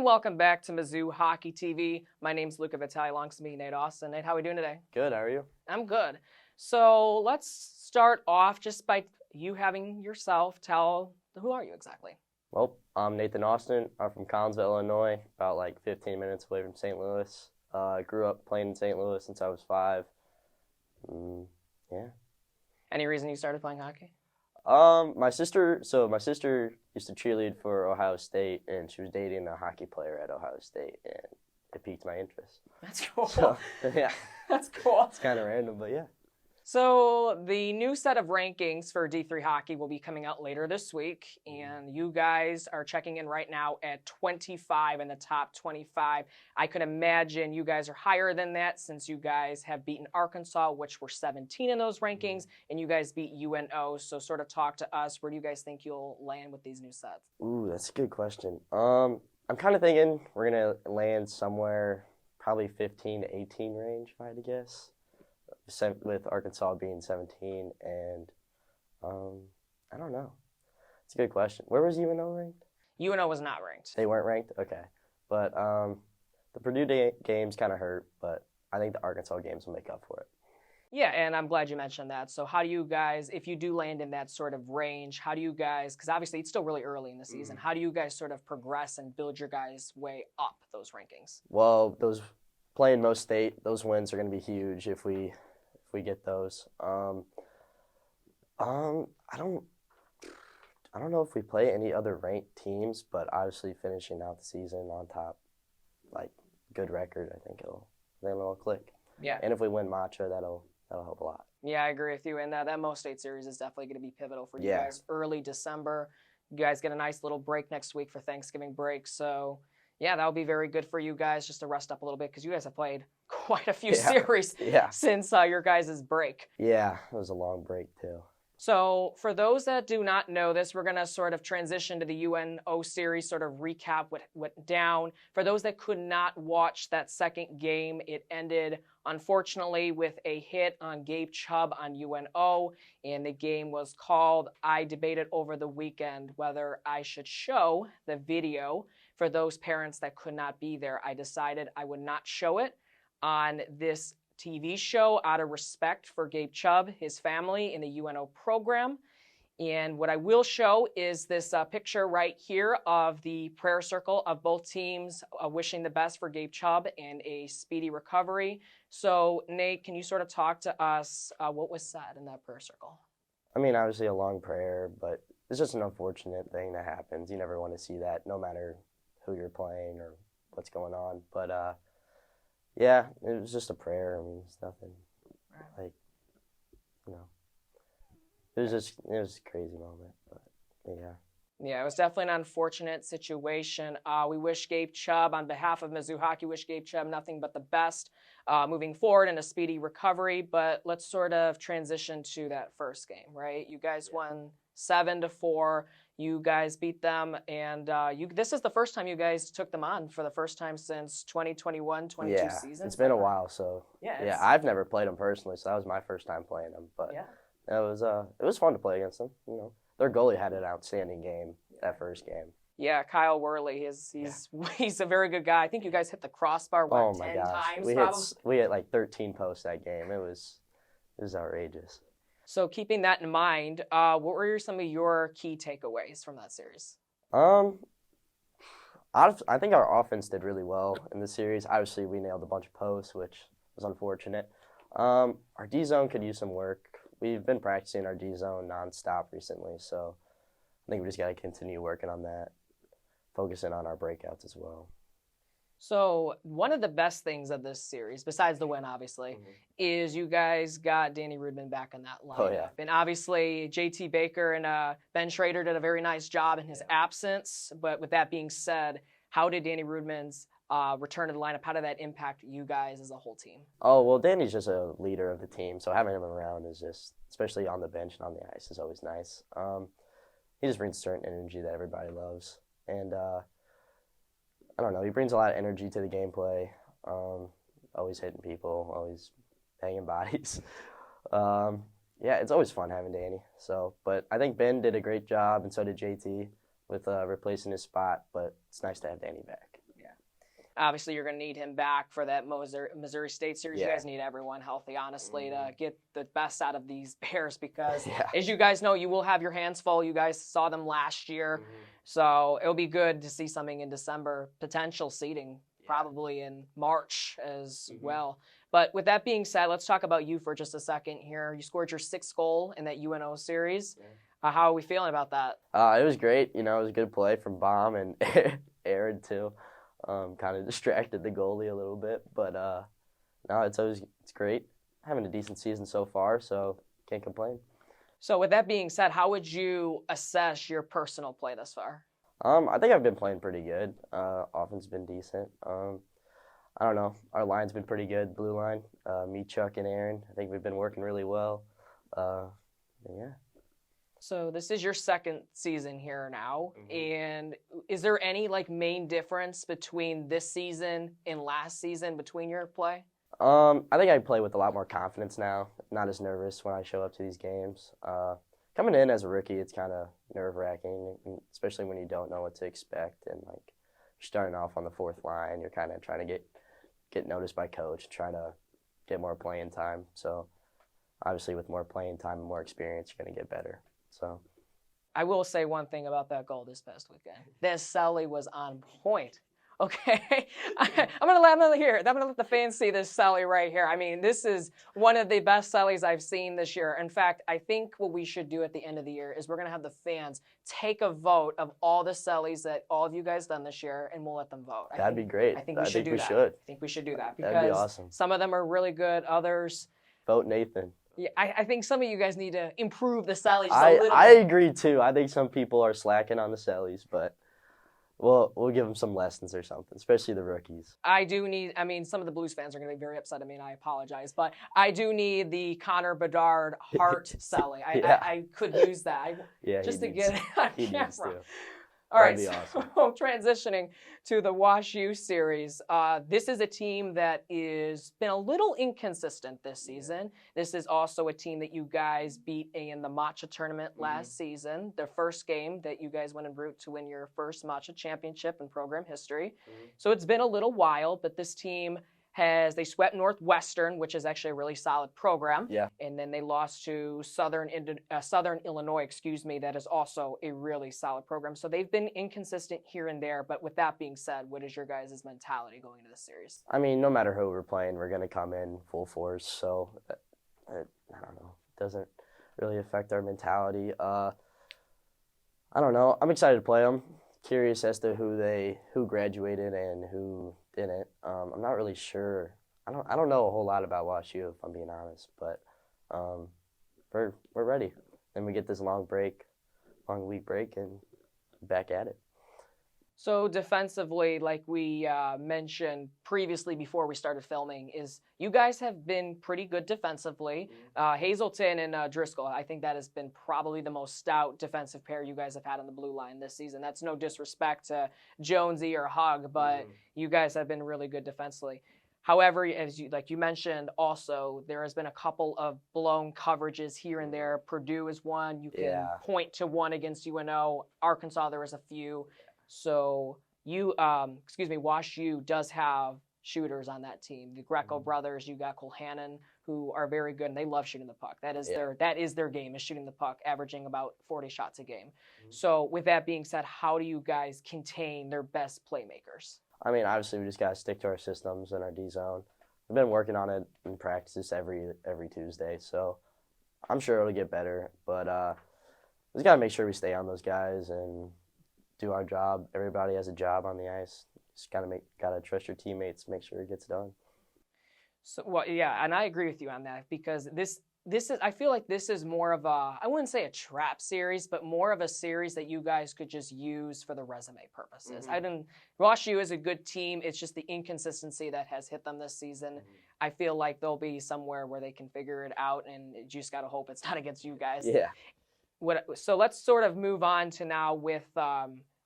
And welcome back to Mizzou Hockey TV. My name's Luca Vitale, alongside me, Nate Austin. Nate, how are we doing today? Good, how are you? I'm good. So let's start off just by you having yourself tell, who are you exactly? Well, I'm Nathan Austin. I'm from Collinsville, Illinois, about like 15 minutes away from St. Louis. I grew up playing in St. Louis since I was 5. Yeah. Any reason you started playing hockey? My sister used to cheerlead for Ohio State, and she was dating a hockey player at Ohio State, and it piqued my interest. That's cool. So, yeah. That's cool. It's kind of random, but yeah. So the new set of rankings for D3 hockey will be coming out later this week, and you guys are checking in right now at 25 in the top 25. I could imagine you guys are higher than that since you guys have beaten Arkansas, which were 17 in those rankings, and you guys beat UNO. So sort of talk to us. Where do you guys think you'll land with these new sets? Ooh, that's a good question. I'm kind of thinking we're going to land somewhere probably 15 to 18 range, if I had to guess. With Arkansas being 17, and I don't know. It's a good question. Where was UNO ranked? UNO was not ranked. They weren't ranked? Okay. But the Purdue games kind of hurt, but I think the Arkansas games will make up for it. Yeah, and I'm glad you mentioned that. So how do you guys, if you do land in that sort of range, how do you guys, because obviously it's still really early in the season, how do you guys sort of progress and build your guys' way up those rankings? Well, playing most state, those wins are going to be huge if we get those. I don't know if we play any other ranked teams, but obviously finishing out the season on top, like good record, I think it'll click. Yeah. And if we win MACHA, that'll help a lot. Yeah, I agree with you. And that Most State Series is definitely going to be pivotal for you guys. Early December, you guys get a nice little break next week for Thanksgiving break. So yeah, that'll be very good for you guys just to rest up a little bit because you guys have played quite a few series since your guys' break. Yeah, it was a long break too. So for those that do not know this, we're going to sort of transition to the UNO series, sort of recap what went down. For those that could not watch that second game, it ended, unfortunately, with a hit on Gabe Chubb on UNO, and the game was called. I debated over the weekend whether I should show the video for those parents that could not be there. I decided I would not show it on this TV show out of respect for Gabe Chubb, his family, in the UNO program. And what I will show is this picture right here of the prayer circle of both teams wishing the best for Gabe Chubb and a speedy recovery. So, Nate, can you sort of talk to us what was said in that prayer circle? I mean, obviously a long prayer, but it's just an unfortunate thing that happens. You never want to see that, no matter who you're playing or what's going on. But, yeah, it was just a prayer. I mean, it's nothing, like, you know. It was a crazy moment, but yeah. Yeah, it was definitely an unfortunate situation. We wish Gabe Chubb, on behalf of Mizzou Hockey, wish Gabe Chubb nothing but the best moving forward and a speedy recovery. But let's sort of transition to that first game, right? You guys won 7-4. You guys beat them, and this is the first time you guys took them on for the first time since 2021-22 season. It's been a while, so yeah, I've never played them personally, so that was my first time playing them. But it was fun to play against them. You know, their goalie had an outstanding game that first game. Yeah, Kyle Worley, he's a very good guy. I think you guys hit the crossbar 10 times. We hit like 13 posts that game. It was outrageous. So keeping that in mind, what were some of your key takeaways from that series? I think our offense did really well in the series. Obviously, we nailed a bunch of posts, which was unfortunate. Our D-zone could use some work. We've been practicing our D-zone nonstop recently, so I think we just got to continue working on that, focusing on our breakouts as well. So one of the best things of this series, besides the win, obviously, is you guys got Danny Rudman back in that lineup. Oh, yeah. And obviously, J.T. Baker and Ben Schrader did a very nice job in his absence. But with that being said, how did Danny Rudman's return to the lineup, how did that impact you guys as a whole team? Oh, well, Danny's just a leader of the team, so having him around is just, especially on the bench and on the ice, is always nice. He just brings a certain energy that everybody loves. And I don't know, he brings a lot of energy to the gameplay, always hitting people, always banging bodies. Yeah, it's always fun having Danny. So, but I think Ben did a great job, and so did JT with replacing his spot, but it's nice to have Danny back. Obviously, you're going to need him back for that Missouri State series. Yeah. You guys need everyone healthy, honestly, to get the best out of these Bears because, Yeah. as you guys know, you will have your hands full. You guys saw them last year. So it'll be good to see something in December, potential seeding probably in March as well. But with that being said, let's talk about you for just a second here. You scored your 6th goal in that UNO series. How are we feeling about that? It was great. You know, it was a good play from Baum and Aaron too. Kind of distracted the goalie a little bit, but no, it's great. Having a decent season so far, so can't complain. So with that being said, how would you assess your personal play thus far? I think I've been playing pretty good. Offense has been decent. I don't know. Our line's been pretty good, blue line. Me, Chuck, and Aaron. I think we've been working really well. Yeah. So this is your 2nd season here now, and is there any main difference between this season and last season between your play? I think I play with a lot more confidence now. Not as nervous when I show up to these games. Coming in as a rookie, it's kind of nerve-wracking, especially when you don't know what to expect and you're starting off on the 4th line. You're kind of trying to get noticed by coach, trying to get more playing time. So obviously, with more playing time and more experience, you're going to get better. So I will say one thing about that goal this past weekend. This Sully was on point. Okay, I'm gonna let the fans see this Sully right here. I mean, this is one of the best Sullys I've seen this year. In fact, I think what we should do at the end of the year is we're gonna have the fans take a vote of all the Sullys that all of you guys done this year, and we'll let them vote. That'd be great. I think we should do that. I think we should do that because that'd be awesome. Some of them are really good. Others, vote Nathan. Yeah, I think some of you guys need to improve the Sullys just a little bit. I agree too. I think some people are slacking on the Sullys, but we'll give them some lessons or something, especially the rookies. Some of the Blues fans are going to be very upset at me, and I apologize, but I do need the Connor Bedard Hart Sully. I could use that. Just to get it on camera. All right, so transitioning to the WashU series. This is a team that is been a little inconsistent this season. This is also a team that you guys beat in the MACHA Tournament last season, the first game that you guys went en route to win your first MACHA Championship in program history. So it's been a little while, but this team they swept Northwestern, which is actually a really solid program. Yeah. And then they lost to Southern Illinois, that is also a really solid program. So they've been inconsistent here and there. But with that being said, what is your guys' mentality going into this series? I mean, no matter who we're playing, we're going to come in full force. So, I don't know. It doesn't really affect our mentality. I don't know. I'm excited to play them. Curious as to who graduated and who didn't. I'm not really sure. I don't know a whole lot about WashU, if I'm being honest, but we're ready. Then we get this long week break, and back at it. So defensively, like we mentioned previously before we started filming, is you guys have been pretty good defensively. Hazelton and Driscoll, I think that has been probably the most stout defensive pair you guys have had on the blue line this season. That's no disrespect to Jonesy or Hug, but you guys have been really good defensively. However, as you mentioned, also there has been a couple of blown coverages here and there. Purdue is one. You can point to one against UNO. Arkansas, there was a few. So WashU does have shooters on that team. The Greco brothers, you got Colhannon, who are very good, and they love shooting the puck. That is their game, is shooting the puck, averaging about 40 shots a game. So with that being said, how do you guys contain their best playmakers? I mean, obviously we just got to stick to our systems and our D zone. We've been working on it in practice every Tuesday, so I'm sure it'll get better. But we just got to make sure we stay on those guys and do our job. Everybody has a job on the ice. Just gotta trust your teammates, make sure it gets done. So and I agree with you on that, because this is, I feel like this is more of a, I wouldn't say a trap series, but more of a series that you guys could just use for the resume purposes. WashU is a good team. It's just the inconsistency that has hit them this season. I feel like they'll be somewhere where they can figure it out, and you just gotta hope it's not against you guys. Yeah. So let's sort of move on to now with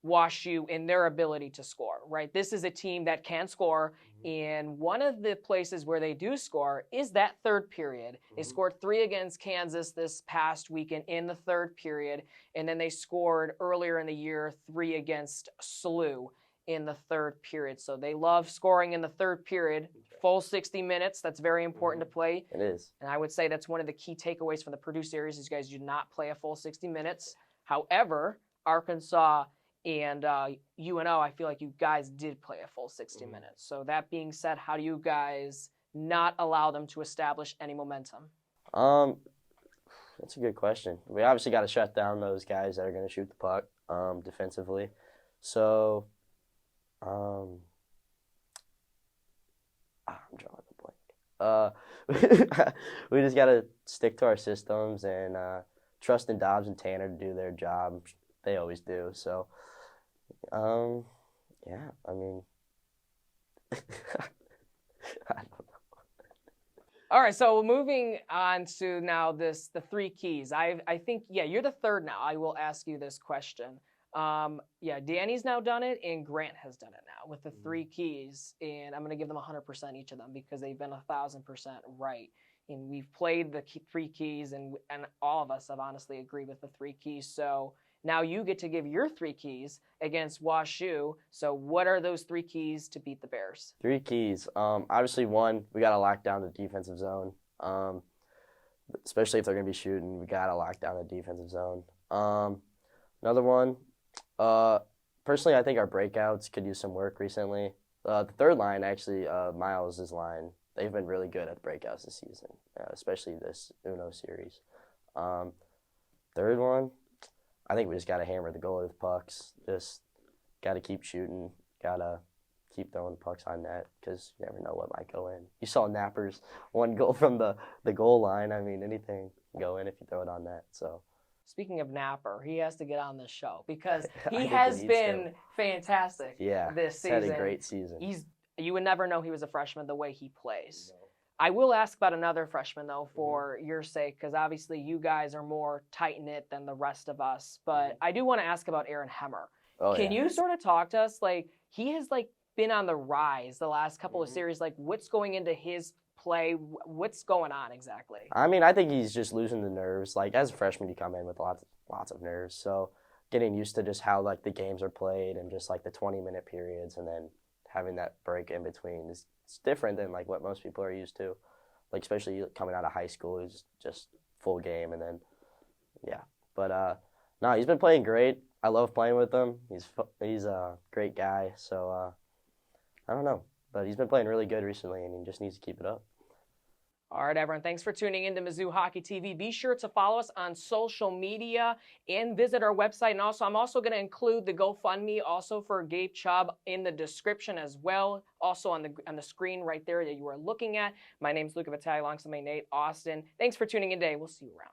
WashU and their ability to score, right? This is a team that can score, and one of the places where they do score is that third period. They scored 3 against Kansas this past weekend in the third period, and then they scored earlier in the year 3 against SLU in the third period. So they love scoring in the third period, full 60 minutes. That's very important to play. It is. And I would say that's one of the key takeaways from the Purdue series is you guys do not play a full 60 minutes. However, Arkansas and UNO, I feel like you guys did play a full 60 minutes. So that being said, how do you guys not allow them to establish any momentum? That's a good question. We obviously got to shut down those guys that are going to shoot the puck defensively. So, I'm drawing a blank. We just got to stick to our systems and trust in Dobbs and Tanner to do their job. They always do. So, yeah, I mean, I don't know. All right, so moving on to now the three keys. I think, yeah, you're the third now. I will ask you this question. Yeah, Danny's now done it, and Grant has done it now with the three keys, and I'm going to give them 100% each of them because they've been 1,000% right. And we've played the three keys, and all of us have honestly agreed with the three keys. So now you get to give your three keys against WashU. So what are those three keys to beat the Bears? Three keys. Obviously, one, we got to lock down the defensive zone. Especially if they're going to be shooting, we got to lock down the defensive zone. Another one, personally, I think our breakouts could use some work recently. The third line, actually, Miles' line, they've been really good at breakouts this season, especially this UNO series. Third one, I think we just got to hammer the goalie with pucks. Just got to keep shooting. Got to keep throwing pucks on net because you never know what might go in. You saw Napper's one goal from the goal line. I mean, anything can go in if you throw it on net. So, speaking of Napper, he has to get on this show because he has been fantastic this season. He's had a great season. You would never know he was a freshman the way he plays. I will ask about another freshman, though, for your sake, because obviously you guys are more tight-knit than the rest of us. But I do want to ask about Aaron Hemmer. Can you sort of talk to us? Like, he has, like, been on the rise the last couple of series. Like, what's going into his play? What's going on exactly? I mean, I think he's just losing the nerves. Like, as a freshman, you come in with lots of nerves. So getting used to just how, like, the games are played and just, like, the 20-minute periods and then having that break in between is different than like what most people are used to, like especially coming out of high school is just full game and then but no, he's been playing great. I love playing with him. He's a great guy. So I don't know, but he's been playing really good recently and he just needs to keep it up. All right, everyone, thanks for tuning in to Mizzou Hockey TV. Be sure to follow us on social media and visit our website. And also, I'm also going to include the GoFundMe also for Gabe Chubb in the description as well. Also on the screen right there that you are looking at. My name is Luca Vitale, alongside my Nate Austin. Thanks for tuning in today. We'll see you around.